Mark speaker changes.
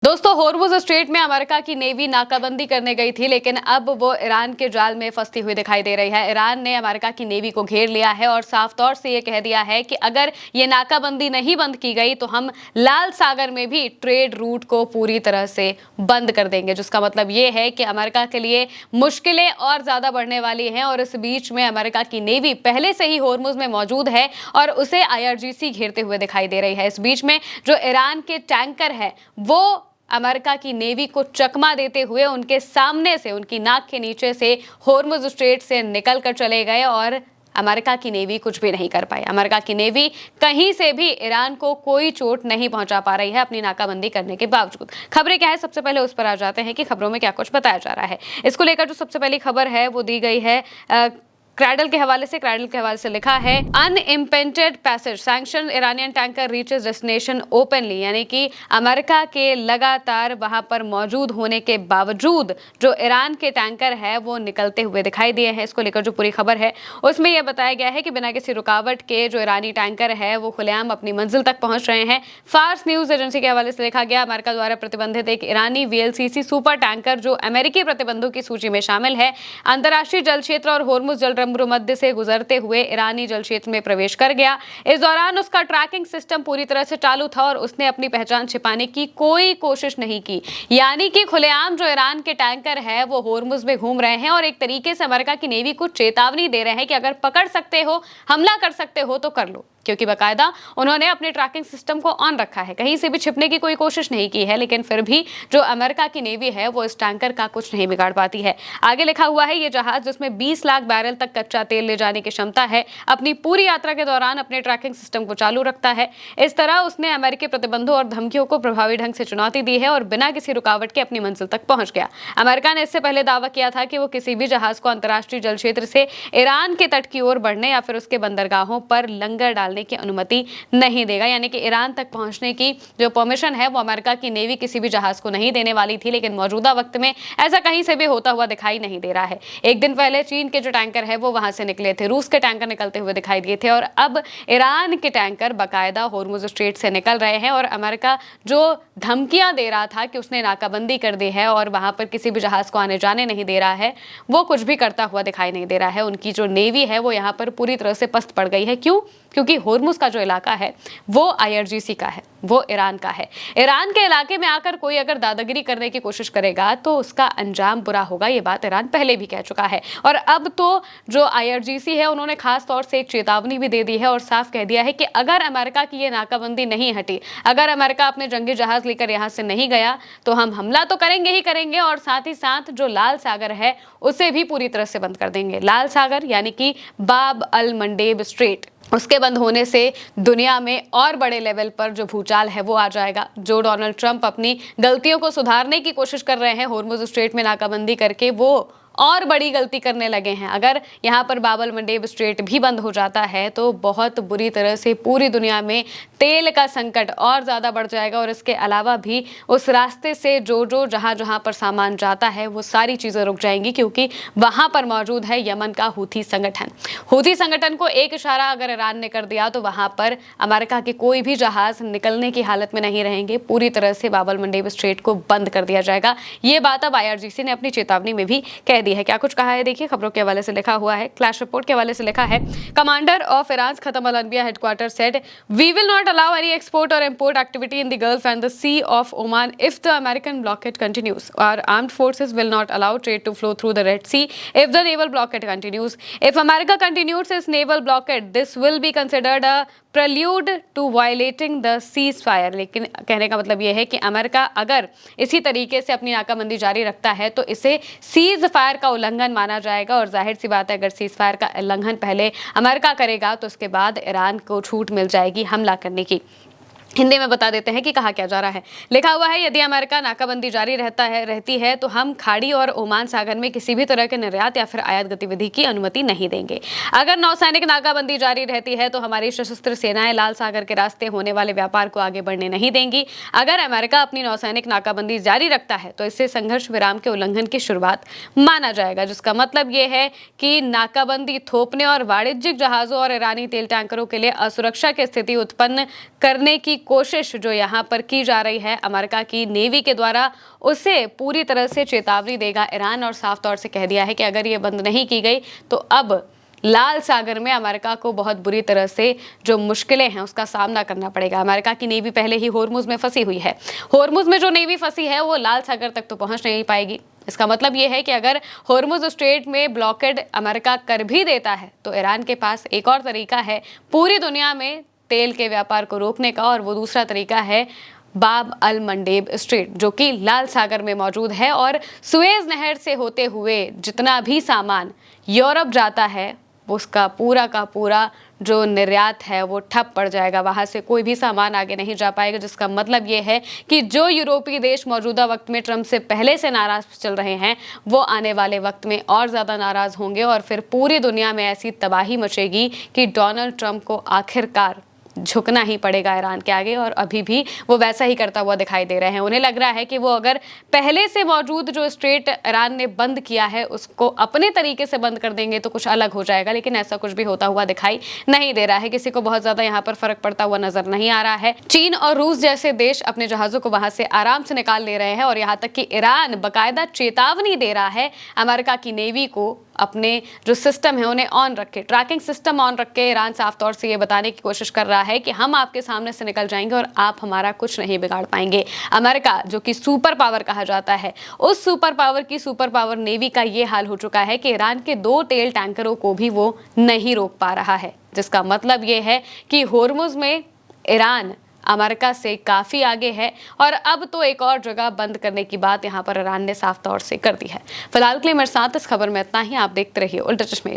Speaker 1: दोस्तों, Hormuz strait में America की नेवी नाकाबंदी करने गई थी, लेकिन अब वो ईरान के जाल में फंसती हुई दिखाई दे रही है। ईरान ने अमेरिका की नेवी को घेर लिया है और साफ तौर से ये कह दिया है कि अगर ये नाकाबंदी नहीं बंद की गई तो हम लाल सागर में भी ट्रेड रूट को पूरी तरह से बंद कर देंगे, जिसका मतलब ये है कि अमेरिका के लिए मुश्किलें और ज्यादा बढ़ने वाली हैं। और इस बीच में अमेरिका की नेवी पहले से ही होर्मुज में मौजूद है और उसे IRGC घेरते हुए दिखाई दे रही है। इस बीच में जो ईरान के टैंकर है वो अमेरिका की नेवी को चकमा देते हुए उनके सामने से, उनकी नाक के नीचे से होर्मुज स्ट्रेट से निकल कर चले गए और अमेरिका की नेवी कुछ भी नहीं कर पाई। अमेरिका की नेवी कहीं से भी ईरान को कोई चोट नहीं पहुंचा पा रही है अपनी नाकाबंदी करने के बावजूद। खबरें क्या है, सबसे पहले उस पर आ जाते हैं कि खबरों में क्या कुछ बताया जा रहा है। इसको लेकर जो सबसे पहली खबर है वो दी गई है क्रैडल के हवाले से लिखा है, unimpeded passage sanctioned Iranian tanker reaches destination openly, यानी कि अमेरिका के लगातार वहां पर मौजूद होने के बावजूद जो ईरान के टैंकर है वो निकलते हुए दिखाई दिए हैं। इसको लेकर जो पूरी खबर है उसमें यह बताया गया है कि बिना किसी रुकावट के जो ईरानी टैंकर है वो खुलेआम अपनी मंजिल तक पहुंच रहे हैं। फार्स न्यूज एजेंसी के हवाले से लिखा गया, अमेरिका द्वारा प्रतिबंधित एक ईरानी VLCC सुपर टैंकर जो अमेरिकी प्रतिबंधों की सूची में शामिल है, अंतर्राष्ट्रीय जल क्षेत्र और होर्मुज जल मध्य से गुजरते हुए ईरानी जल क्षेत्र में प्रवेश कर गया। इस दौरान उसका ट्रैकिंग सिस्टम पूरी तरह से चालू था और उसने अपनी पहचान छिपाने की कोई कोशिश नहीं की। यानी कि खुलेआम जो ईरान के टैंकर है वो होर्मुज में घूम रहे हैं और एक तरीके से अमेरिका की नेवी को चेतावनी दे रहे हैं कि अगर पकड़ सकते हो, हमला कर सकते हो तो कर लो, क्योंकि बाकायदा उन्होंने अपने ट्रैकिंग सिस्टम को ऑन रखा है। कहीं से भी छिपने की कोई कोशिश नहीं की है, लेकिन फिर भी जो अमेरिका की नेवी है वो इस टैंकर का कुछ नहीं बिगाड़ पाती है। आगे लिखा हुआ है, ये जहाज जिसमें 20 लाख बैरल तक कच्चा तेल ले जाने की क्षमता है, अपनी पूरी यात्रा के दौरान अपने ट्रैकिंग सिस्टम को चालू रखता है। इस तरह उसने अमेरिकी प्रतिबंधों और धमकियों को प्रभावी ढंग से चुनौती दी है और बिना किसी रुकावट के अपनी मंजिल तक पहुंच गया। अमेरिका ने इससे पहले दावा किया था कि वो किसी भी जहाज को अंतर्राष्ट्रीय जल क्षेत्र से ईरान के तट की ओर बढ़ने या फिर उसके बंदरगाहों पर लंगर डालने की अनुमति नहीं देगा। यानी कि ईरान तक पहुंचने की जो परमिशन है वो अमेरिका की नेवी किसी भी जहाज को नहीं देने वाली थी, लेकिन मौजूदा वक्त में ऐसा कहीं से भी होता हुआ दिखाई नहीं दे रहा है। एक दिन पहले चीन के जो टैंकर है वो वहां से निकले थे, रूस के टैंकर निकलते हुए दिखाई दिए थे और अब ईरान के टैंकर बाकायदा होर्मुज स्ट्रेट से निकल रहे हैं और अमेरिका जो धमकियां दे रहा था कि उसने नाकाबंदी कर दी है और वहां पर किसी भी जहाज को आने जाने नहीं दे रहा है, वो कुछ भी करता हुआ दिखाई नहीं दे रहा है। उनकी जो नेवी है वो यहाँ पर पूरी तरह से पस्त पड़ गई है। क्यों? क्योंकि होर्मुज का जो इलाका है वो IRGC का है, वो ईरान का है। ईरान के इलाके में आकर कोई अगर दादागिरी करने की कोशिश करेगा तो उसका अंजाम बुरा होगा, ये बात ईरान पहले भी कह चुका है। और अब तो जो IRGC है उन्होंने खास तौर से एक चेतावनी भी दे दी है और साफ कह दिया है कि अगर अमेरिका की ये नाकाबंदी नहीं हटी, अगर अमेरिका अपने जंगी जहाज लेकर यहाँ से नहीं गया तो हम हमला तो करेंगे ही करेंगे और साथ ही साथ जो लाल सागर है उसे भी पूरी तरह से बंद कर देंगे। लाल सागर यानी कि बाब अल मंडेब स्ट्रेट, उसके बंद होने से दुनिया में और बड़े लेवल पर जो भूचाल है वो आ जाएगा। जो डोनाल्ड ट्रंप अपनी गलतियों को सुधारने की कोशिश कर रहे हैं होर्मुज स्ट्रेट में नाकाबंदी करके, वो और बड़ी गलती करने लगे हैं। अगर यहाँ पर बाब अल मंडेब स्ट्रेट भी बंद हो जाता है तो बहुत बुरी तरह से पूरी दुनिया में तेल का संकट और ज़्यादा बढ़ जाएगा और इसके अलावा भी उस रास्ते से जो जहाँ पर सामान जाता है वो सारी चीज़ें रुक जाएंगी, क्योंकि वहाँ पर मौजूद है यमन का हूथी संगठन। हूथी संगठन को एक इशारा अगर ईरान ने कर दिया तो वहाँ पर अमेरिका के कोई भी जहाज़ निकलने की हालत में नहीं रहेंगे। पूरी तरह से बाब अल मंडेब स्ट्रेट को बंद कर दिया जाएगा। ये बात अब IRGC ने अपनी चेतावनी में भी कह दी है। क्या कुछ कहा है देखिए, खबरों के हवाले से लिखा हुआ है, क्लैश रिपोर्ट के हवाले से लिखा है, commander of Iran Khatam al Anbiya headquarters said we will not allow any export or import activity in the Gulf and the Sea of Oman if the American blockade continues. Our armed forces will not allow trade to flow through the Red Sea if the naval blockade continues. If America continues its naval blockade, this will be considered a prelude to violating the ceasefire. लेकिन कहने का मतलब यह है कि America अगर इसी तरीके से अपनी नाकाबंदी जारी रखता है तो इसे सीज फायर का उल्लंघन माना जाएगा और जाहिर सी बात है अगर सीज फायर का उल्लंघन पहले अमेरिका करेगा तो उसके बाद ईरान को छूट मिल जाएगी हमला करने की। हिंदी में बता देते हैं कि कहा क्या जा रहा है। लिखा हुआ है, यदि अमेरिका नाकाबंदी जारी रहती है तो हम खाड़ी और ओमान सागर में किसी भी तरह के निर्यात या फिर आयात गतिविधि की अनुमति नहीं देंगे। अगर नौसैनिक नाकाबंदी जारी रहती है तो हमारी सशस्त्र सेनाएं लाल सागर के रास्ते होने वाले व्यापार को आगे बढ़ने नहीं देंगी। अगर अमेरिका अपनी नौसैनिक नाकाबंदी जारी रखता है तो इससे संघर्ष विराम के उल्लंघन की शुरुआत माना जाएगा, जिसका मतलब यह है कि नाकाबंदी थोपने और वाणिज्यिक जहाजों और ईरानी तेल टैंकरों के लिए असुरक्षा की स्थिति उत्पन्न करने की कोशिश जो यहाँ पर की जा रही है अमेरिका की नेवी के द्वारा, उसे पूरी तरह से चेतावनी देगा ईरान और साफ तौर से कह दिया है कि अगर ये बंद नहीं की गई तो अब लाल सागर में अमेरिका को बहुत बुरी तरह से जो मुश्किलें हैं उसका सामना करना पड़ेगा। अमेरिका की नेवी पहले ही होर्मुज में फंसी हुई है। होर्मुज में जो नेवी फंसी है वो लाल सागर तक तो पहुंच नहीं पाएगी। इसका मतलब ये है कि अगर होर्मुज स्ट्रेट में ब्लॉकेड अमेरिका कर भी देता है तो ईरान के पास एक और तरीका है पूरी दुनिया में तेल के व्यापार को रोकने का, और वो दूसरा तरीका है बाब अल मंडेब स्ट्रेट, जो कि लाल सागर में मौजूद है। और सुएज नहर से होते हुए जितना भी सामान यूरोप जाता है उसका पूरा का पूरा जो निर्यात है वो ठप पड़ जाएगा। वहां से कोई भी सामान आगे नहीं जा पाएगा, जिसका मतलब ये है कि जो यूरोपीय देश मौजूदा वक्त में ट्रंप से पहले से नाराज चल रहे हैं वो आने वाले वक्त में और ज़्यादा नाराज होंगे, और फिर पूरी दुनिया में ऐसी तबाही मचेगी कि डोनाल्ड ट्रंप को आखिरकार झुकना ही पड़ेगा ईरान के आगे। और अभी भी वो वैसा ही करता हुआ दिखाई दे रहे हैं। उन्हें लग रहा है कि वो अगर पहले से मौजूद जो स्ट्रेट ईरान ने बंद किया है उसको अपने तरीके से बंद कर देंगे तो कुछ अलग हो जाएगा, लेकिन ऐसा कुछ भी होता हुआ दिखाई नहीं दे रहा है। किसी को बहुत ज्यादा यहाँ पर फर्क पड़ता हुआ नजर नहीं आ रहा है। चीन और रूस जैसे देश अपने जहाजों को वहां से आराम से निकाल ले रहे हैं, और यहाँ तक कि ईरान बाकायदा चेतावनी दे रहा है अमेरिका की नेवी को अपने जो सिस्टम है उन्हें ऑन रखे, ट्रैकिंग सिस्टम ऑन रख के ईरान साफ तौर से ये बताने की कोशिश कर रहा है कि हम आपके सामने से निकल जाएंगे और आप हमारा कुछ नहीं बिगाड़ पाएंगे। अमेरिका जो कि सुपर पावर कहा जाता है, उस सुपर पावर की सुपर पावर नेवी का ये हाल हो चुका है कि ईरान के 2 तेल टैंकरों को भी वो नहीं रोक पा रहा है, जिसका मतलब ये है कि होर्मुज में ईरान अमेरिका से काफी आगे है। और अब तो एक और जगह बंद करने की बात यहां पर ईरान ने साफ तौर से कर दी है। फिलहाल के लिए मेरे साथ इस खबर में इतना ही। आप देखते रहिए उल्टा चश्मे।